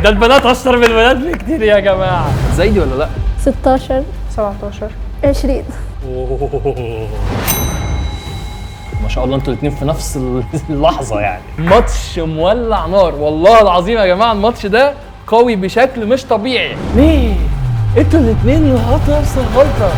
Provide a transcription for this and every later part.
ده البنات اشطر من الولاد بكتير يا جماعه. زي دي ولا لا؟ 16 17 20. ما شاء الله انتوا الاثنين في نفس اللحظه يعني. ماتش مولع نار والله العظيم يا جماعه. الماتش ده قوي بشكل مش طبيعي. ليه؟ انتوا الاثنين غلطوا نفس الغلطه.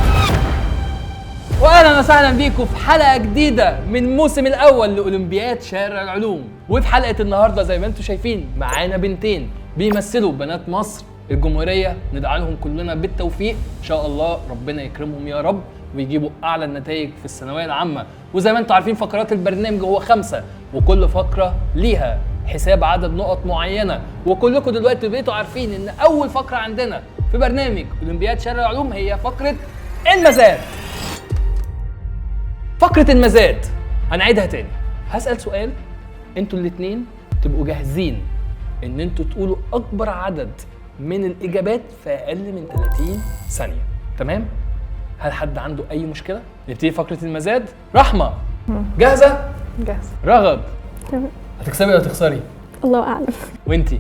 واهلا وسهلا بيكم في حلقه جديده من الموسم الاول لاولمبياد شارع العلوم. وفي حلقه النهارده زي ما انتم شايفين معانا بنتين بيمثلوا بنات مصر الجمهوريه. ندعي لهم كلنا بالتوفيق ان شاء الله، ربنا يكرمهم يا رب ويجيبوا اعلى النتائج في الثانويه العامه. وزي ما انتم عارفين فقرات البرنامج هو 5، وكل فقره ليها حساب عدد نقط معينه. وكلكم دلوقتي بقيتوا عارفين ان اول فقره عندنا في برنامج اولمبياد شارع العلوم هي فقره المزاد. فقره المزاد هنعيدها تاني. هسال سؤال، انتوا الاثنين تبقوا جاهزين ان انتوا تقولوا اكبر عدد من الاجابات في اقل من 30 ثانيه. تمام؟ هل حد عنده اي مشكله؟ نبتدي فقره المزاد. رحمه جاهزه؟ جاهز. رغد تمام. هتكسبي ولا تخسري؟ الله اعلم. وانتي؟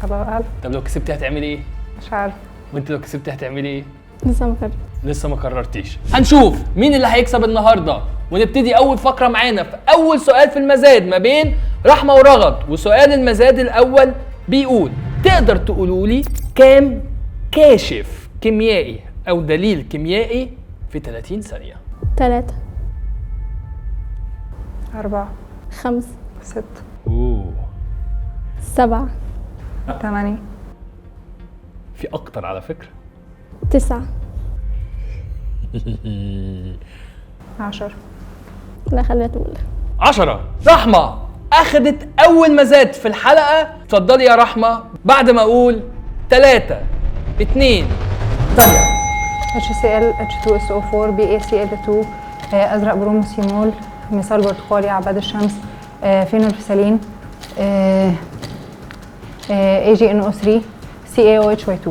الله اعلم. طب لو كسبتي هتعملي ايه؟ مش عارف. وانت لو كسبتي هتعملي ايه؟ لسه ما قررت. لسه ما قررتيش. هنشوف مين اللي هيكسب النهارده. ونبتدي اول فقره معانا في اول سؤال في المزاد ما بين رحمه ورغد. وسؤال المزاد الاول بيقول: تقدر تقولوا لي كام كاشف كيميائي او دليل كيميائي في 30 ثانيه؟ 3 4 5 6 7 8 في اكتر على فكره. 9. 10 لا خليها تقول. 10. رحمه اخذت اول مزاد في الحلقه. اتفضلي يا رحمه بعد ما اقول 3 2 ثانيه. HCl H2SO4 BaCl2 ازرق بروموسيمول مثال برتقالي عباد الشمس فينولفثالين AgNO3 CaOH2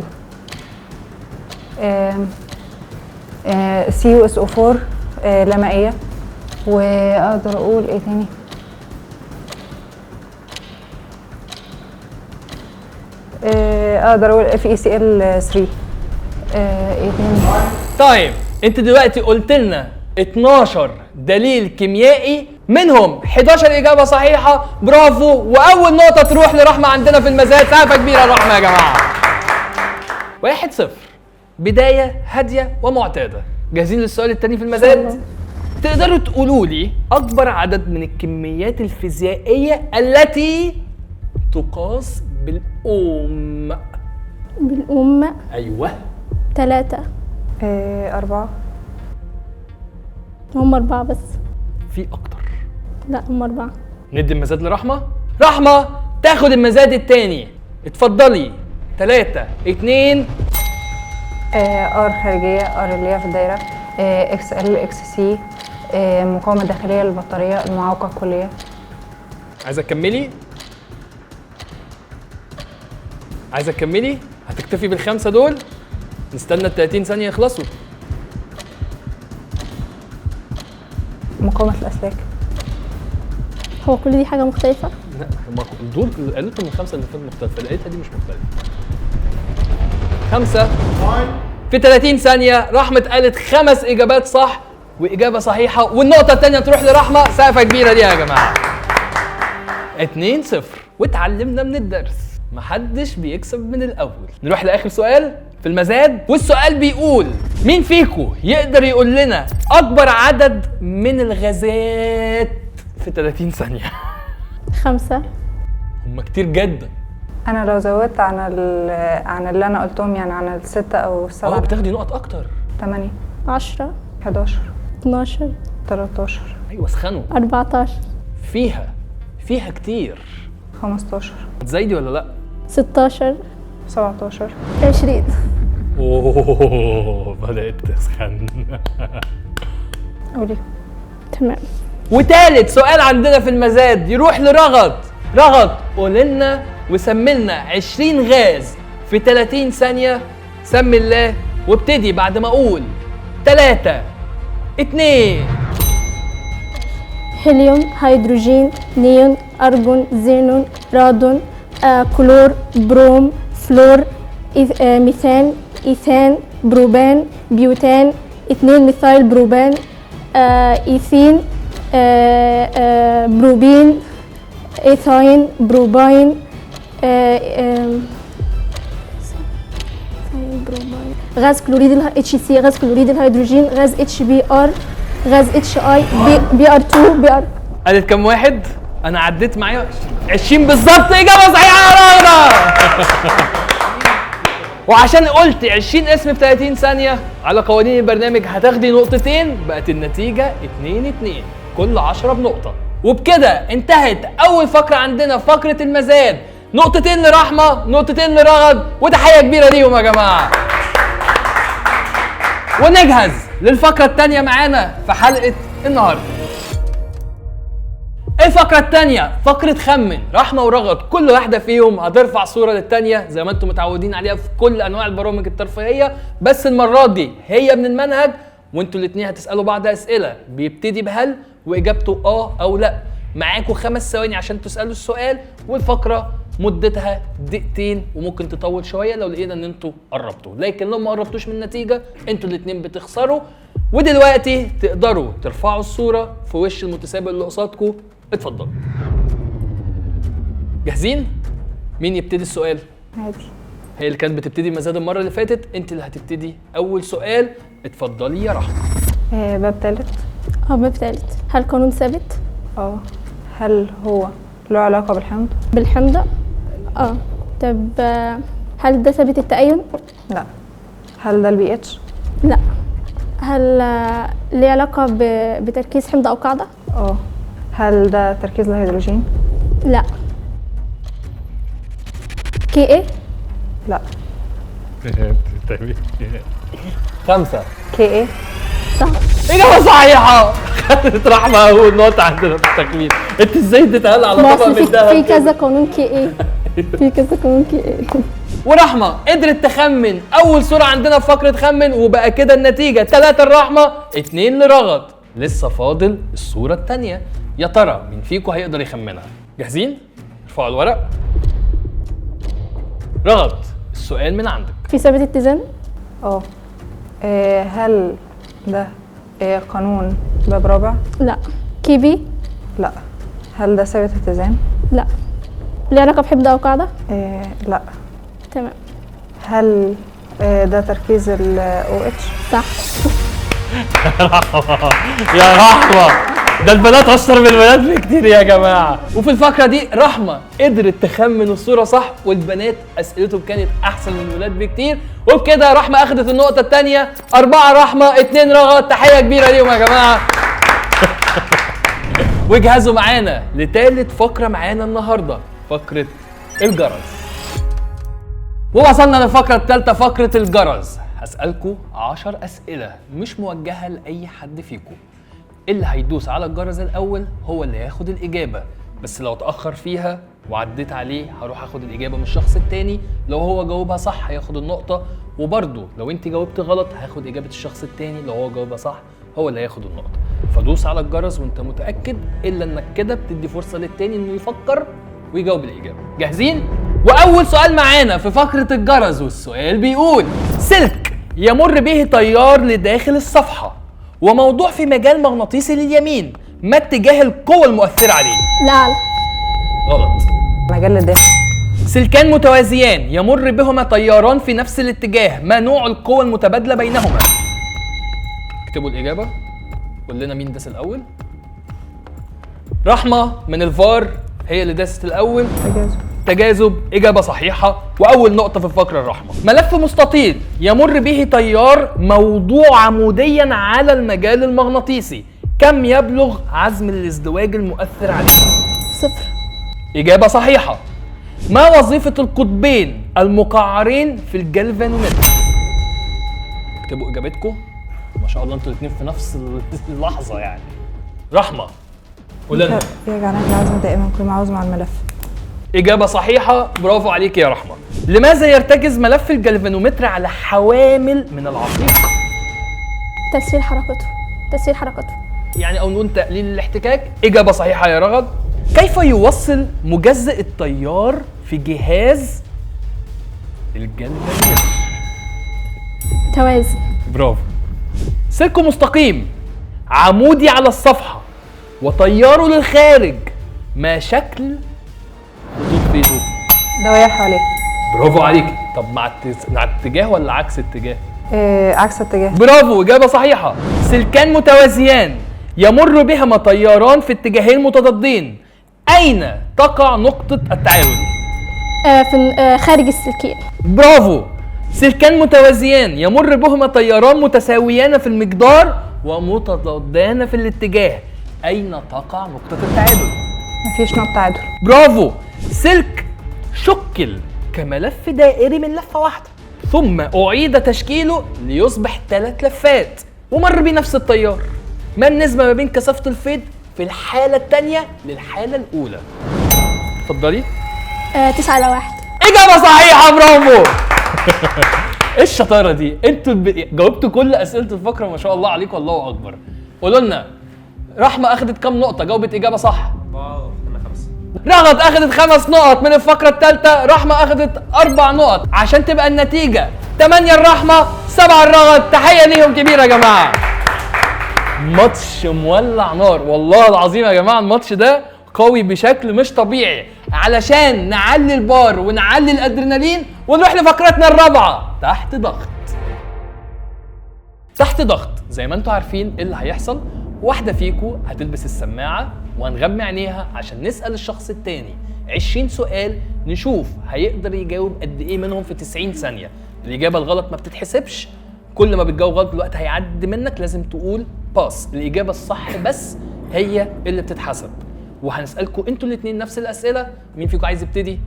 CuSO4 لا مائية. واقدر اقول ايه تاني؟ اقدر اقول FeCl3 ايه تاني؟ طيب انت دلوقتي قلت لنا 12 دليل كيميائي، منهم 11 اجابه صحيحه. برافو. واول نقطه تروح لرحمه عندنا في المزاد. سقفه كبيره لرحمه يا جماعه. 1-0. بدايه هاديه ومعتاده. جاهزين للسؤال الثاني في المزاد؟ تقدروا تقولوا لي اكبر عدد من الكميات الفيزيائيه التي تقاس بالأم؟ بالأم ايوه. 3. 4 هم 4 بس. في اكتر. لا هم 4. ندي المزاد لرحمه. رحمه تاخد المزاد الثاني. اتفضلي. 3 2 ار خارجيه، ار اللي هي في الدايره، XL XC مقاومه داخليه للبطاريه، المعوقه الكليه. عايزه تكملي؟ عايزه تكملي؟ هتكتفي بالخمسه دول؟ نستنى ال 30 ثانيه يخلصوا. مقاومه الاسلاك. هو كل دي حاجة مختلفة؟ لا هم دول قالتهم الخمسه اللي فاتت مختلفه، لقيتها دي مش مختلفه. 5 في 30 ثانيه. رحمه قالت 5 اجابات صح واجابه صحيحه، والنقطه الثانيه تروح لرحمه. سقفه كبيره دي يا جماعه. 2-0. واتعلمنا من الدرس، محدش بيكسب من الاول. نروح لاخر سؤال في المزاد. والسؤال بيقول: مين فيكم يقدر يقول لنا اكبر عدد من الغازات في 30 ثانيه؟ 5. هم كتير جدا. انا لو زودت عن اللي انا قلتهم، يعني عن ال6 او 7 بتاخدي نقط اكتر. 8 10 11 12 13 ايوه اسخنوا. 14 فيها كتير. 15 زايدي ولا لا؟ 16 17 20. اوه بدأت تسخن. قولي. تمام. وتالت سؤال عندنا في المزاد يروح لرغد. رغد قول لنا وسمي لنا 20 غاز في 30 ثانية. سمي الله وابتدي بعد ما اقول 3 2. هيليوم، هيدروجين، نيون، أرجون، زينون، رادون، كلور، بروم، فلور، ميثان، إيثان، بروبان، بيوتان، 2 ميثايل بروبان، إيثين، بروبين، إيثاين، بروباين، غاز كلوريد HC، غاز كلوريد الهيدروجين، غاز HBr، غاز HI، BR2، BR. قالت كام واحد؟ انا عديت معايا 20 بالظبط. اجابه صحيحه يا رغده. وعشان قلت 20 اسم في 30 ثانيه على قوانين البرنامج هتاخدي نقطتين، بقت النتيجه 2-2، كل 10 بنقطه. وبكده انتهت اول فقره عندنا، فقره المزاد. نقطتين لرحمه، نقطتين لرغد، وتحيه كبيره ليهم يا جماعه. ونجهز للفقره الثانيه معانا في حلقه النهارده. الفقرة التانية فقرة خمن. رحمة ورغد كل واحدة فيهم هترفع صورة للتانية زي ما انتم متعودين عليها في كل انواع البرامج الترفيهية، بس المرة دي هي من المنهج، وانتوا الاتنين هتسألوا بعض اسئلة بيبتدي بهل واجابته او لا. معاكوا 5 ثواني عشان تسألوا السؤال، والفقرة مدتها دقيقتين وممكن تطول شوية لو لقينا ان انتوا قربتوا، لكن لو ما قربتوش من النتيجة انتوا الاتنين بتخسروا. ودلوقتي تقدروا ترفعوا الصورة في وش المتسابق اللي قصادكم. اتفضلوا. جاهزين؟ مين يبتدي السؤال؟ عادي. هي اللي كانت بتبتدي مزاد المرة اللي فاتت، انت اللي هتبتدي أول سؤال. اتفضلي يا رحمة. باب ثالث. باب ثالث. هل قانون ثابت؟ هل هو له علاقة بالحمض؟ بالحمض؟ طب هل ده ثابت التأين؟ لا. هل ده البي اتش؟ لا. هل ليه علاقة بتركيز حمض أو قاعدة؟ هل ده تركيز الهيدروجين؟ لا. كي ايه؟ لا. 5. كي ايه؟ صح. إجابة صحيحة. خدت رحمة أول نقطة عندنا في التكوين. أنت إزاي تتقال على طبق من الذهب؟ في كذا قانون كي ايه. في كذا قانون كي ايه. ورحمة قدرت تخمن أول صورة عندنا في فقرة خمن، وبقى كده النتيجة 3 لرحمة 2 لرغد. لسه فاضل الصورة التانية، يا ترى مين فيكم هيقدر يخمنها؟ جاهزين؟ ارفعوا الورق. رغد السؤال من عندك. في ثابت اتزان؟ هل ده قانون باب رابع؟ لا. كي بي؟ لا. هل ده ثابت اتزان؟ لا. ليه علاقة بحمض أو قاعدة؟ لا. تمام. هل ده تركيز ال OH؟ صح. يا رحمة، ده البنات أشطر من الولاد بكتير يا جماعة. وفي الفقرة دي رحمة قدرت تخمن الصورة صح، والبنات أسئلتهم كانت أحسن من الولاد بكتير. وبكده رحمة أخدت النقطة التانية. 4 رحمة 2 رغد. تحية كبيرة ليهم يا جماعة. وجهزوا معانا لتالت فقرة معانا النهاردة، فقرة الجرس. ووصلنا للفقرة الثالثة، فقرة الجرس. هسألكوا 10 أسئلة مش موجهة لأي حد فيكم. اللي هيدوس على الجرس الأول هو اللي هياخد الإجابة، بس لو اتأخر فيها وعديت عليه هروح اخد الإجابة من الشخص التاني. لو هو جاوبها صح هياخد النقطة، وبرضه لو انت جاوبت غلط هاخد إجابة الشخص التاني. لو هو جاوبها صح هو اللي هياخد النقطة. فدوس على الجرس وانت متأكد، إلا انك كده بتدي فرصة للتاني انه يفكر ويجاوب الإجابة. جاهزين؟ وأول سؤال معانا في فقرة الجرس، والسؤال بيقول: سلك يمر به تيار لداخل الصفحة وموضوع في مجال مغناطيسي لليمين، ما اتجاه القوة المؤثرة عليه؟ لا. غلط. مجال الداخل. سلكان متوازيان يمر بهما تياران في نفس الاتجاه، ما نوع القوة المتبادلة بينهما؟ اكتبوا الإجابة. قول لنا مين داس الأول. رحمة من الفار هي اللي داست الأول. تجاذب. إجابة صحيحة، وأول نقطة في الفقرة الرحمة. ملف مستطيل يمر به تيار موضوع عموديا على المجال المغناطيسي، كم يبلغ عزم الازدواج المؤثر عليه؟ 0. إجابة صحيحة. ما وظيفة القطبين المقعرين في الجلفانومتر؟ اكتبوا إجابتكم. ما شاء الله انتوا الاثنين في نفس اللحظة يعني. رحمة قول لنا. يرجع نهج العزم دائما كل ما عاوز مع الملف. إجابة صحيحة، برافو عليك يا رحمة. لماذا يرتكز ملف الجلفانومتر على حوامل من العقيق؟ تسهيل حركته. تسهيل حركته. يعني أو نقول تقليل الاحتكاك. إجابة صحيحة يا رغد. كيف يوصل مجزء التيار في جهاز الجلفانيوم؟ توازي. برافو. سلك مستقيم عمودي على الصفحة وتياره للخارج، ما شكل خطوط فيزو؟ دواير حواليه. برافو عليك. طب مع اتجاه ولا عكس اتجاه؟ عكس اتجاه. برافو، إجابة صحيحة. سلكان متوازيان يمر بهما تياران في اتجاهين متضادين، أين تقع نقطة التعادل؟ في خارج السلكين. برافو. سلكان متوازيان يمر بهما تياران متساويان في المقدار ومتضادان في الاتجاه، أين تقع نقطة التعادل؟ مفيش نقطة تعادل. برافو. سلك شكل كملف دائري من لفة واحدة ثم أعيد تشكيله ليصبح 3 لفات ومر بنفس التيار، ما النسبة ما بين كثافة الفيض في الحالة الثانية للحالة الأولى؟ اتفضلي. 9:1. إجابة صحيحة، برافو. ايه الشطارة دي؟ انتوا جاوبتوا كل أسئلة الفقرة ما شاء الله عليكم، الله أكبر. قولوا لنا رحمة أخدت كام نقطة؟ جاوبت إجابة صح. رغد أخدت 5 نقط من الفقرة الثالثة، رحمة أخدت 4 نقط، عشان تبقى النتيجة 8 الرحمة 7 الرغد. تحية ليهم كبيرة يا جماعة. ماتش مولع نار والله العظيم يا جماعة. الماتش ده قوي بشكل مش طبيعي. علشان نعلي البار ونعلي الأدرينالين ونروح لفقرتنا الرابعة، تحت ضغط. تحت ضغط زي ما انتوا عارفين ايه اللي هيحصل. واحدة فيكم هتلبس السماعة وهنغمي عينيها عشان نسأل الشخص التاني 20 سؤال، نشوف هيقدر يجاوب قد ايه منهم في 90 ثانية. الإجابة الغلط ما بتتحسبش، كل ما بتجاوب غلط الوقت هيعدي منك، لازم تقول باس. الإجابة الصح بس هي اللي بتتحسب. وهنسألكم انتوا الاتنين نفس الأسئلة. مين فيكم عايز يبتدي؟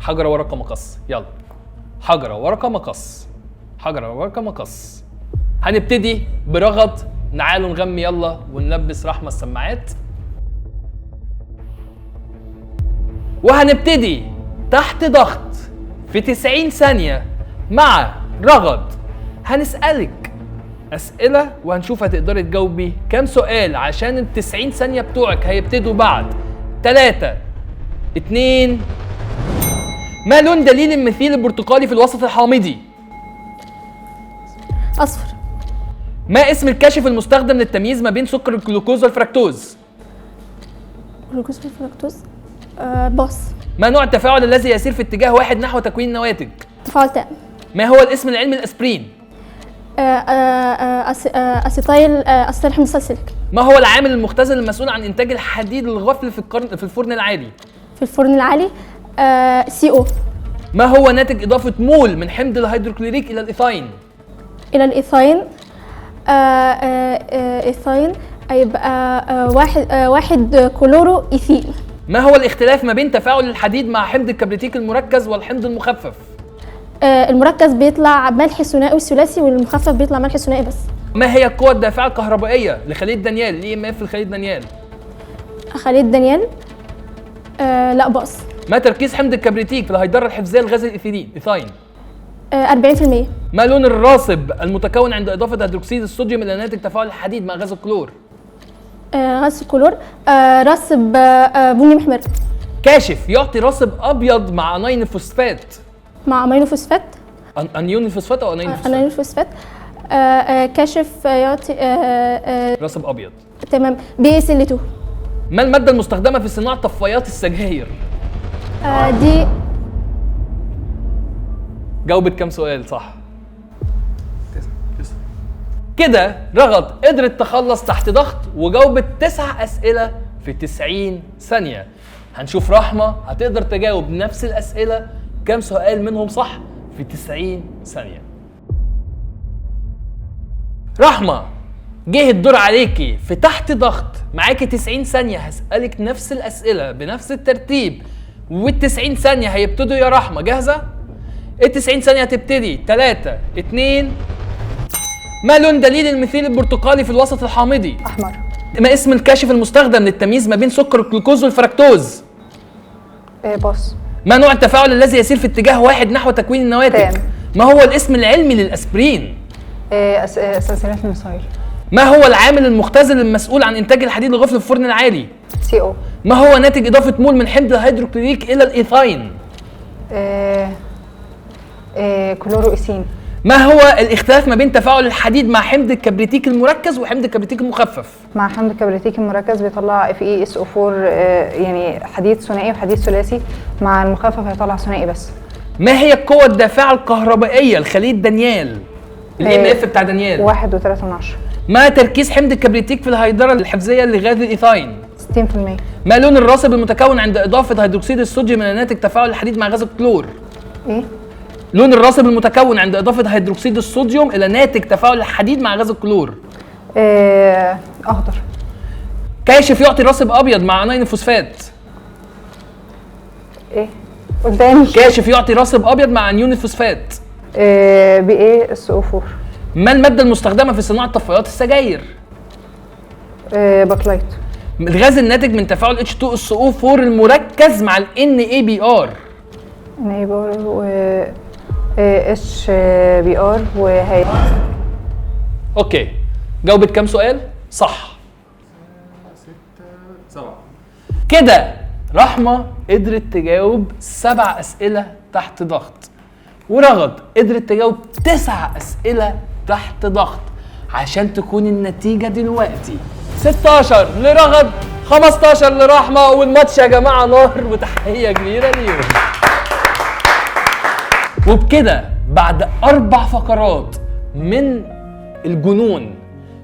حجرة ورقة مقص، يلا. حجرة ورقة مقص، حجرة ورقة مقص. هنبتدي برغد. نعالوا نغمي يلا ونلبس رحمة السماعات. وهنبتدي تحت ضغط في 90 ثانية مع رغد. هنسألك أسئلة وهنشوف هتقدري تجاوبي كام سؤال، عشان ال 90 ثانية بتوعك هيبتدوا بعد 3 2. ما لون دليل الميثيل البرتقالي في الوسط الحامضي؟ أصفر. ما اسم الكاشف المستخدم للتمييز ما بين سكر الجلوكوز والفركتوز؟ جلوكوز والفركتوز. باص. ما نوع التفاعل الذي يسير في اتجاه واحد نحو تكوين النواتج؟ تفاعل تام. ما هو الاسم العلمي للأسبرين؟ أسيتايل حمض ساليسيليك. ما هو العامل المختزل المسؤول عن إنتاج الحديد الغفل في الفرن العالي؟ في الفرن العالي CO. ما هو ناتج إضافة مول من حمض الهيدروكلوريك إلى الإيثاين؟ إلى الإيثاين. إيثاين هيبقى واحد كلورو إيثيل. ما هو الاختلاف ما بين تفاعل الحديد مع حمض الكبريتيك المركز والحمض المخفف؟ المركز بيطلع ملح ثنائي ثلاثي والمخفف بيطلع ملح ثنائي بس. ما هي القوة الدافعة الكهربائية لخلية دانيال EMF في خلية دانيال؟ خلية دانيال لا باص. ما تركيز حمض الكبريتيك في الهيدرة الحفظية لغاز الإيثاين؟ 40%. ما لون الراصب المتكون عند إضافة هيدروكسيد الصوديوم إلى ناتج تفاعل الحديد مع غاز الكلور؟ غاز الكلور راصب بني محمر. كاشف يعطي راصب أبيض مع أناين الفوسفات؟ مع أمينو فوسفات. أنيون الفوسفات أو أناين الفوسفات؟ أنيون فوسفات. كاشف يعطي راصب أبيض. تمام. BaSL2. ما المادة المستخدمة في صناعة طفايات السجاير؟ دي. جاوبت كام سؤال صح؟ كده رغد قدرت تخلص تحت ضغط وجاوبت 9 أسئلة في 90 ثانية. هنشوف رحمة هتقدر تجاوب نفس الأسئلة كام سؤال منهم صح في 90 ثانية. رحمة جه الدور عليكي في تحت ضغط، معاكي 90 ثانية هسألك نفس الأسئلة بنفس الترتيب، وال90 ثانية هيبتدوا. يا رحمة جاهزة؟ ال90 ثانية هتبتدي 3 2. ما لون دليل الميثيل البرتقالي في الوسط الحامضي؟ احمر. ما اسم الكاشف المستخدم للتمييز ما بين سكر الجلوكوز والفركتوز؟ باص. ما نوع التفاعل الذي يسير في اتجاه واحد نحو تكوين النواتج؟ تام. ما هو الاسم العلمي للأسبرين؟ سلسلة الميثايل. ما هو العامل المختزل المسؤول عن إنتاج الحديد الغفل في الفرن العالي؟ CO. ما هو ناتج اضافه مول من حمض الهيدروكلوريك الى الايثاين؟ كلورو إيثين. ما هو الاختلاف ما بين تفاعل الحديد مع حمض الكبريتيك المركز وحمض الكبريتيك المخفف؟ مع حمض الكبريتيك المركز بيطلع FeSO4 يعني حديد ثنائي وحديد ثلاثي، مع المخفف هيطلع ثنائي بس. ما هي القوة الدافعة الكهربائية لخلية دانيال؟ الMF بتاع دانيال 1.3. ما تركيز حمض الكبريتيك في الهيدرة الحفزية لغاز الإيثاين؟ 60%. ما لون الراسب المتكون عند إضافة هيدروكسيد الصوديوم إلى ناتج تفاعل الحديد مع غاز الكلور؟ ايه؟ لون الراسب المتكون عند إضافة هيدروكسيد الصوديوم إلى ناتج تفاعل الحديد مع غاز الكلور؟ أخضر. كاشف يعطي راسب أبيض مع عنين الفوسفات؟ ايه؟ قدامي. كاشف يعطي راسب أبيض مع انيون الفوسفات؟ BaSO4. ما المادة المستخدمة في صناعة طفايات السجاير؟ باكلايت. الغاز الناتج من تفاعل H2SO4 المركز مع ال NABR؟ NABR و HBR وهي. اوكي، جاوبت كام سؤال؟ صح. 6 7. كده رحمة قدرت تجاوب 7 أسئلة تحت ضغط، ورغد قدرت تجاوب 9 أسئلة تحت ضغط، عشان تكون النتيجة دلوقتي 16 لرغد 15 لرحمة. والماتش يا جماعة نار، وتحية كبيرة ليهم. وبكده بعد 4 فقرات من الجنون،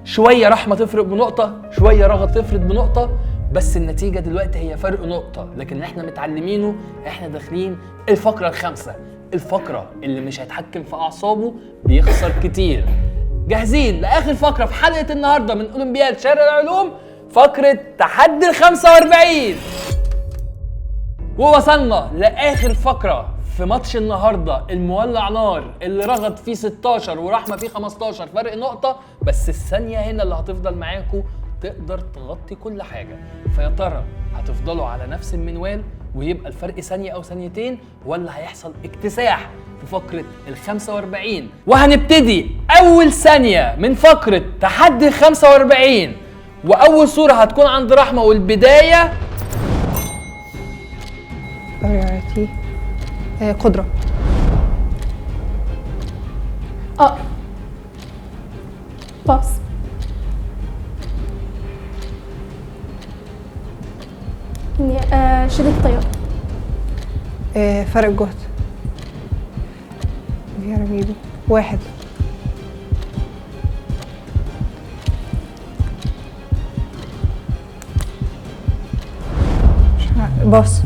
شوية رحمة تفرق بنقطة، شوية رغد تفرق بنقطة، بس النتيجة دلوقتي هي فرق نقطة. لكن احنا متعلمينه، احنا داخلين الفقرة الخامسة، الفقرة اللي مش هيتحكم في أعصابه بيخسر كتير. جاهزين لآخر فقرة في حلقة النهاردة من أولمبياد شارع العلوم، فقرة تحدي ال45. ووصلنا لآخر فقرة في ماتش النهارده المولع نار، اللي رغد فيه 16 ورحمة فيه 15، فرق نقطة بس. الثانية هنا اللي هتفضل معاكم تقدر تغطي كل حاجة. فيا ترى هتفضلوا على نفس المنوال ويبقى الفرق ثانية أو ثانيتين، ولا هيحصل اكتساح في فقرة ال45؟ وهنبتدي أول ثانية من فقرة تحدي ال45، وأول صورة هتكون عند رحمة، والبداية قدرة. باص. شريك طيار. فرق جهد. فيارا بيبي 1. باص.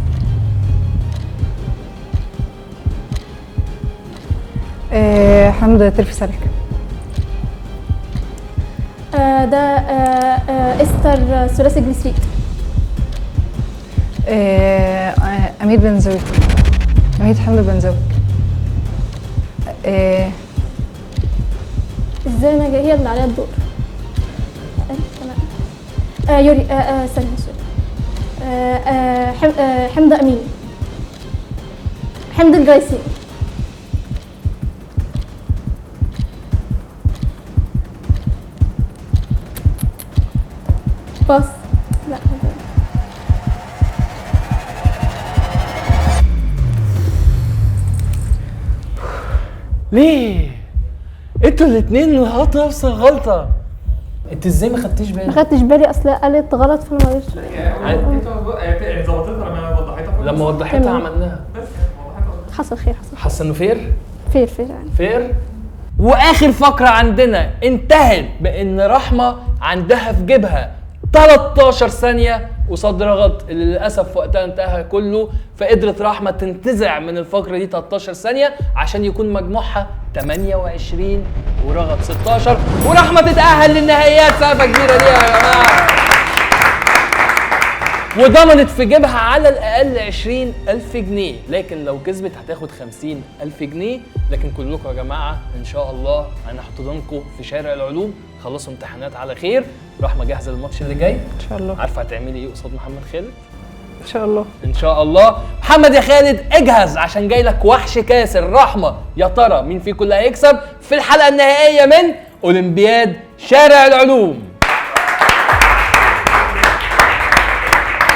حمد تلفي سلك. ده استر ثلاثي جليسريد. أميد بنزويك. أميد حمد بنزويك. ازاي انا هي اللي عليها الدور؟ يوري ثانية سوري. حمد أمين. حمد الجايسي. باص. لا ليه؟ انتوا الاثنين غلطوا نفس الغلطة. انت ازاي ما خدتيش بالك؟ ما خدتش بالي، اصل قالت غلط في المعلش. يعني ظبطتها لما وضحتها. لما وضحتها عملناها. حصل خير، حصل حاسه انه فير؟ خير يعني. فير. واخر فقرة عندنا انتهت بان رحمة عندها في جيبها 13 ثانية قصاد رغد اللي للاسف وقتها انتهى كله، فقدرت رحمة تنتزع من الفقرة دي 13 ثانية عشان يكون مجموعها 28 ورغد 16، ورحمة تتأهل للنهائيات. سقفة كبيرة ليها يا جماعة. وضمنت في جيبها على الأقل 20,000 جنيه، لكن لو كسبت هتاخد 50,000 جنيه. لكن كلكم يا جماعة إن شاء الله أنا هحطلكم في شارع العلوم، خلصوا امتحانات على خير. رحمة جاهزة للماتش اللي جاي؟ إن شاء الله. عارفة هتعملي إيه قصاد محمد خالد؟ إن شاء الله. إن شاء الله. محمد يا خالد اجهز عشان جاي لك وحش كاسر. رحمة يا ترى مين فيكم اللي هيكسب في الحلقة النهائية من أولمبياد شارع العلوم؟